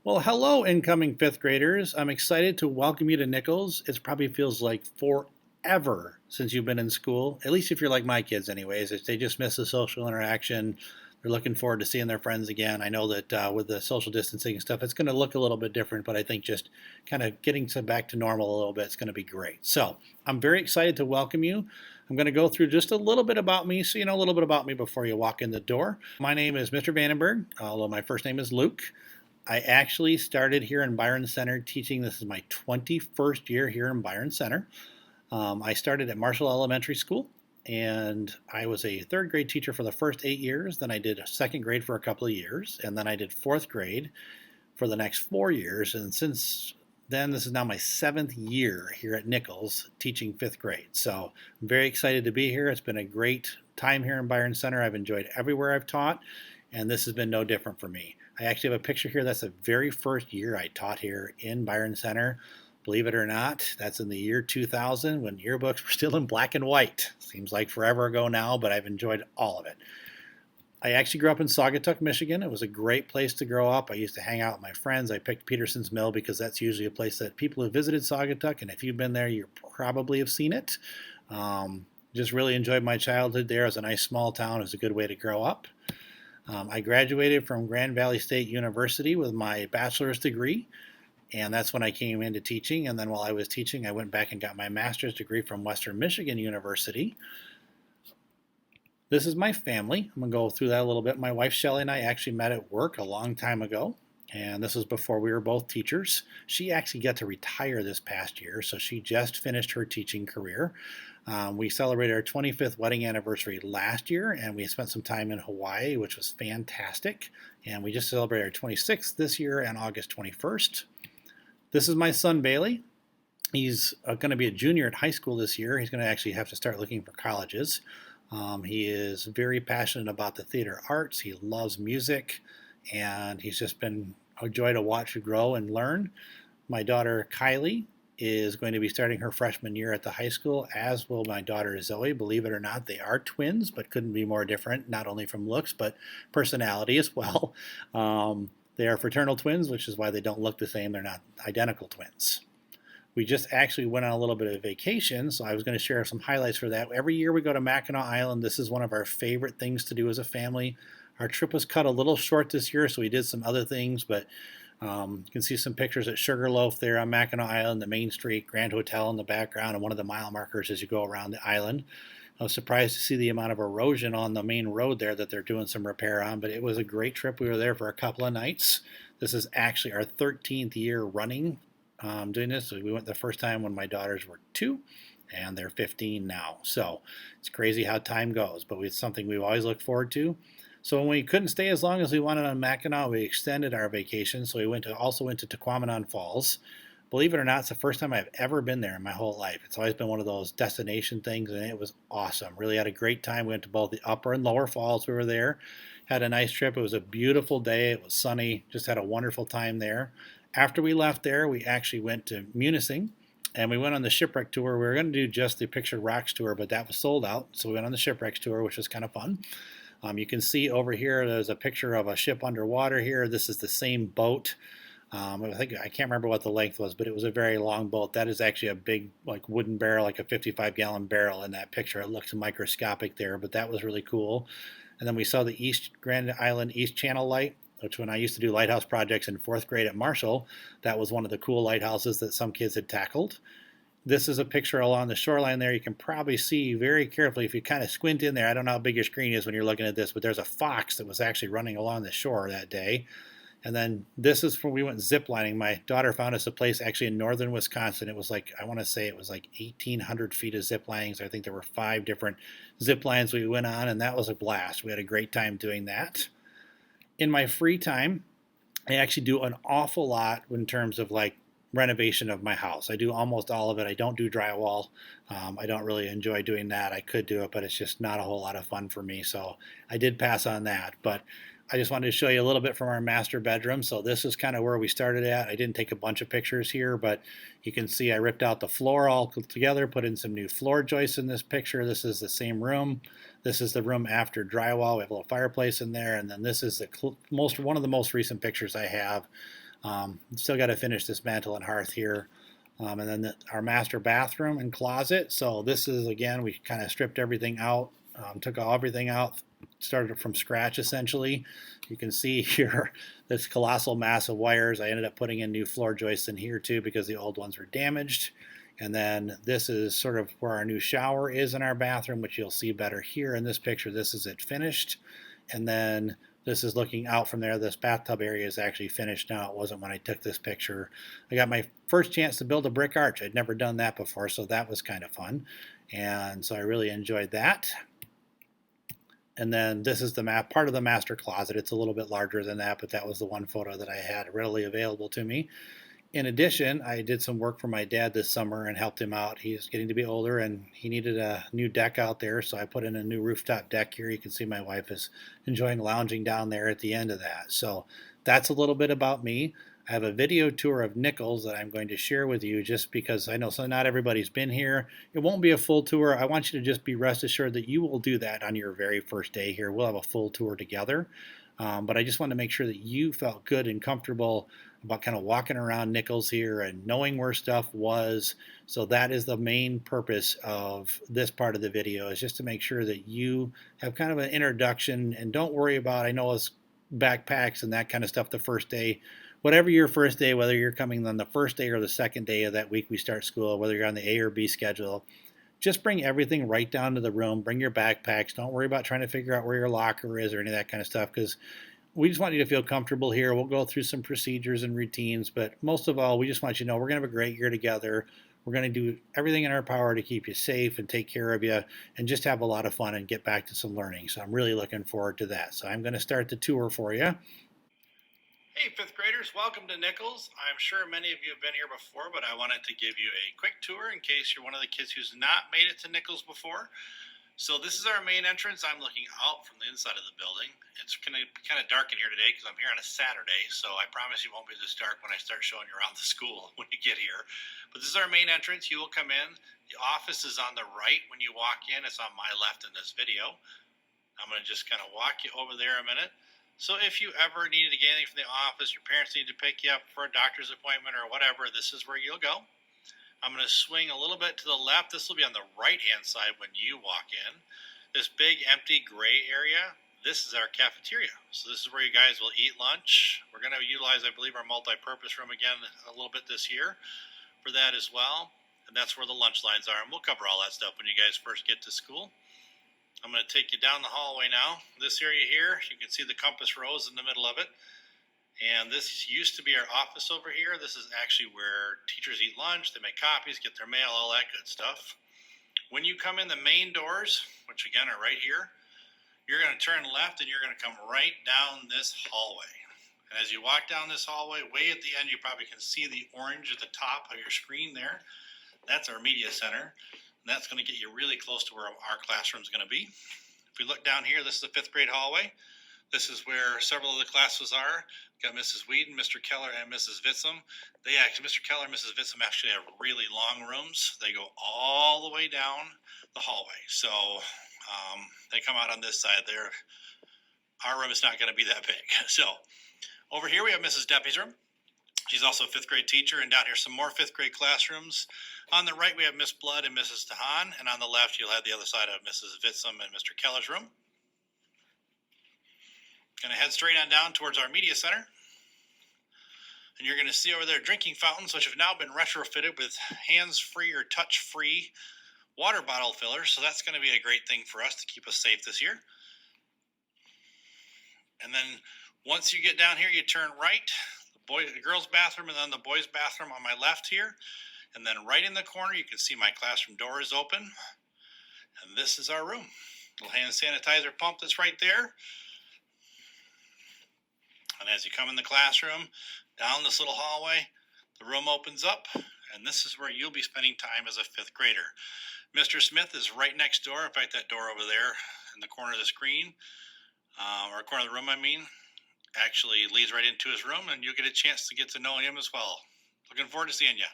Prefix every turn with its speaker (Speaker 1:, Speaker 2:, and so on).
Speaker 1: Well, hello, incoming fifth graders. I'm excited to welcome you to Nichols. It probably feels like forever since you've been in school, at least if you're like my kids, anyways. They just miss the social interaction. They're looking forward to seeing their friends again. I know that with the social distancing and stuff, it's going to look a little bit different, but I think just kind of getting back to normal a little bit is going to be great. So I'm very excited to welcome you. I'm going to go through just a little bit about me so you know a little bit about me before you walk in the door. My name is Mr. Vandenberg, although my first name is Luke. I actually started here in Byron Center teaching. This is my 21st year here in Byron Center. I started at Marshall Elementary School, and I was a third grade teacher for the first 8 years. Then I did a second grade for a couple of years, and then I did fourth grade for the next 4 years. And since then, this is now my seventh year here at Nichols teaching fifth grade. So I'm very excited to be here. It's been a great time here in Byron Center. I've enjoyed everywhere I've taught, and this has been no different for me. I actually have a picture here. That's the very first year I taught here in Byron Center. Believe it or not, that's in the year 2000 when yearbooks were still in black and white. Seems like forever ago now, but I've enjoyed all of it. I actually grew up in Saugatuck, Michigan. It was a great place to grow up. I used to hang out with my friends. I picked Peterson's Mill because that's usually a place that people who visited Saugatuck, and if you've been there, you probably have seen it. Just really enjoyed my childhood there. It was a nice small town. It was a good way to grow up. I graduated from Grand Valley State University with my bachelor's degree, and that's when I came into teaching. And then while I was teaching, I went back and got my master's degree from Western Michigan University. This is my family. I'm going to go through that a little bit. My wife Shelly and I actually met at work a long time ago, and this was before we were both teachers. She actually got to retire this past year, so she just finished her teaching career. We celebrated our 25th wedding anniversary last year, and we spent some time in Hawaii, which was fantastic. And we just celebrated our 26th this year on August 21st. This is my son, Bailey. He's going to be a junior at high school this year. He's going to actually have to start looking for colleges. He is very passionate about the theater arts. He loves music, and he's just been a joy to watch him grow and learn. My daughter, Kylie, is going to be starting her freshman year at the high school, as will my daughter Zoe. Believe it or not, they are twins, but couldn't be more different, not only from looks, but personality as well. They are fraternal twins, which is why they don't look the same. They're not identical twins. We just actually went on a little bit of vacation, so I was going to share some highlights for that. Every year we go to Mackinac Island. This is one of our favorite things to do as a family. Our trip was cut a little short this year, so we did some other things, but you can see some pictures at Sugarloaf there on Mackinac Island, the Main Street Grand Hotel in the background, and one of the mile markers as you go around the island. I was surprised to see the amount of erosion on the main road there that they're doing some repair on, but it was a great trip. We were there for a couple of nights. This is actually our 13th year running doing this. So we went the first time when my daughters were 2, and they're 15 now. So it's crazy how time goes, but it's something we've always looked forward to. So when we couldn't stay as long as we wanted on Mackinac, we extended our vacation. So we also went to Tequamanon Falls. Believe it or not, it's the first time I've ever been there in my whole life. It's always been one of those destination things, and it was awesome. Really had a great time. We went to both the upper and lower falls. We were there. Had a nice trip. It was a beautiful day. It was sunny. Just had a wonderful time there. After we left there, we actually went to Munising, and we went on the shipwreck tour. We were going to do just the Pictured Rocks tour, but that was sold out. So we went on the shipwrecks tour, which was kind of fun. You can see over here, there's a picture of a ship underwater here. This is the same boat. I can't remember what the length was, but it was a very long boat. That is actually a big, like, wooden barrel, like a 55-gallon barrel in that picture. It looks microscopic there, but that was really cool. And then we saw the East Grand Island East Channel Light, which when I used to do lighthouse projects in 4th grade at Marshall, that was one of the cool lighthouses that some kids had tackled. This is a picture along the shoreline there. You can probably see very carefully if you kind of squint in there. I don't know how big your screen is when you're looking at this, but there's a fox that was actually running along the shore that day. And then this is where we went ziplining. My daughter found us a place actually in northern Wisconsin. It was like, I want to say it was like 1,800 feet of ziplining. So I think there were 5 different zip lines we went on, and that was a blast. We had a great time doing that. In my free time, I actually do an awful lot in terms of like renovation of my house. I do almost all of it. I don't do drywall. I don't really enjoy doing that. I could do it, but it's just not a whole lot of fun for me. So I did pass on that. But I just wanted to show you a little bit from our master bedroom. So this is kind of where we started at. I didn't take a bunch of pictures here, but you can see I ripped out the floor all together, put in some new floor joists in this picture. This is the same room. This is the room after drywall. We have a little fireplace in there. And then this is one of the most recent pictures I have. Still got to finish this mantle and hearth here. And then our master bathroom and closet. So this is, again, we kind of stripped everything out, took everything out, started from scratch essentially. You can see here this colossal mass of wires. I ended up putting in new floor joists in here too because the old ones were damaged. And then this is sort of where our new shower is in our bathroom, which you'll see better here in this picture. This is it finished. And then this is looking out from there. This bathtub area is actually finished now. It wasn't when I took this picture. I got my first chance to build a brick arch. I'd never done that before, so that was kind of fun. And so I really enjoyed that. And then this is the part of the master closet. It's a little bit larger than that, but that was the one photo that I had readily available to me. In addition, I did some work for my dad this summer and helped him out. He's getting to be older and he needed a new deck out there, so I put in a new rooftop deck here. You can see my wife is enjoying lounging down there at the end of that. So that's a little bit about me. I have a video tour of Nichols that I'm going to share with you just because I know not everybody's been here. It won't be a full tour. I want you to just be rest assured that you will do that on your very first day here. We'll have a full tour together. But I just wanted to make sure that you felt good and comfortable about kind of walking around Nichols here and knowing where stuff was. So that is the main purpose of this part of the video, is just to make sure that you have kind of an introduction, and don't worry about, I know it's backpacks and that kind of stuff the first day. Whatever your first day, whether you're coming on the first day or the second day of that week we start school, whether you're on the A or B schedule, just bring everything right down to the room. Bring your backpacks. Don't worry about trying to figure out where your locker is or any of that kind of stuff, because we just want you to feel comfortable here. We'll go through some procedures and routines, but most of all, we just want you to know we're going to have a great year together. We're going to do everything in our power to keep you safe and take care of you and just have a lot of fun and get back to some learning. So I'm really looking forward to that. So I'm going to start the tour for you. Hey, fifth graders, welcome to Nichols. I'm sure many of you have been here before, but I wanted to give you a quick tour in case you're one of the kids who's not made it to Nichols before. So this is our main entrance. I'm looking out from the inside of the building. It's going to be kind of dark in here today because I'm here on a Saturday, so I promise you won't be this dark when I start showing you around the school when you get here. But this is our main entrance. You will come in. The office is on the right when you walk in. It's on my left in this video. I'm going to just kind of walk you over there a minute. So if you ever needed to get anything from the office, your parents need to pick you up for a doctor's appointment or whatever, this is where you'll go. I'm going to swing a little bit to the left. This will be on the right-hand side when you walk in. This big empty gray area, this is our cafeteria. So this is where you guys will eat lunch. We're going to utilize, I believe, our multi-purpose room again a little bit this year for that as well. And that's where the lunch lines are. And we'll cover all that stuff when you guys first get to school. I'm going to take you down the hallway now. This area here, you can see the compass rose in the middle of it. And this used to be our office over here. This is actually where teachers eat lunch, they make copies, get their mail, all that good stuff. When you come in the main doors, which again are right here, you're going to turn left and you're going to come right down this hallway. And as you walk down this hallway, way at the end, you probably can see the orange at the top of your screen there. That's our media center. And that's going to get you really close to where our classroom is going to be. If we look down here, this is the fifth grade hallway. This is where several of the classes are. Got Mrs. Whedon, Mr. Keller, and Mrs. Vitzum. Mr. Keller and Mrs. Vitzum actually have really long rooms. They go all the way down the hallway. So they come out on this side there. Our room is not going to be that big. So over here we have Mrs. Deppy's room. She's also a fifth grade teacher, and down here some more fifth grade classrooms. On the right we have Miss Blood and Mrs. Tahan, and on the left you'll have the other side of Mrs. Vitzum and Mr. Keller's room. Going to head straight on down towards our media center. And you're going to see over there drinking fountains, which have now been retrofitted with hands-free or touch-free water bottle fillers. So that's going to be a great thing for us to keep us safe this year. And then once you get down here, you turn right. The girls' bathroom and then the boys' bathroom on my left here. And then right in the corner, you can see my classroom door is open. And this is our room. Little hand sanitizer pump that's right there. And as you come in the classroom, down this little hallway, the room opens up, and this is where you'll be spending time as a fifth grader. Mr. Smith is right next door. In fact, that door over there in the corner of the screen, or corner of the room, actually leads right into his room, and you'll get a chance to get to know him as well. Looking forward to seeing you.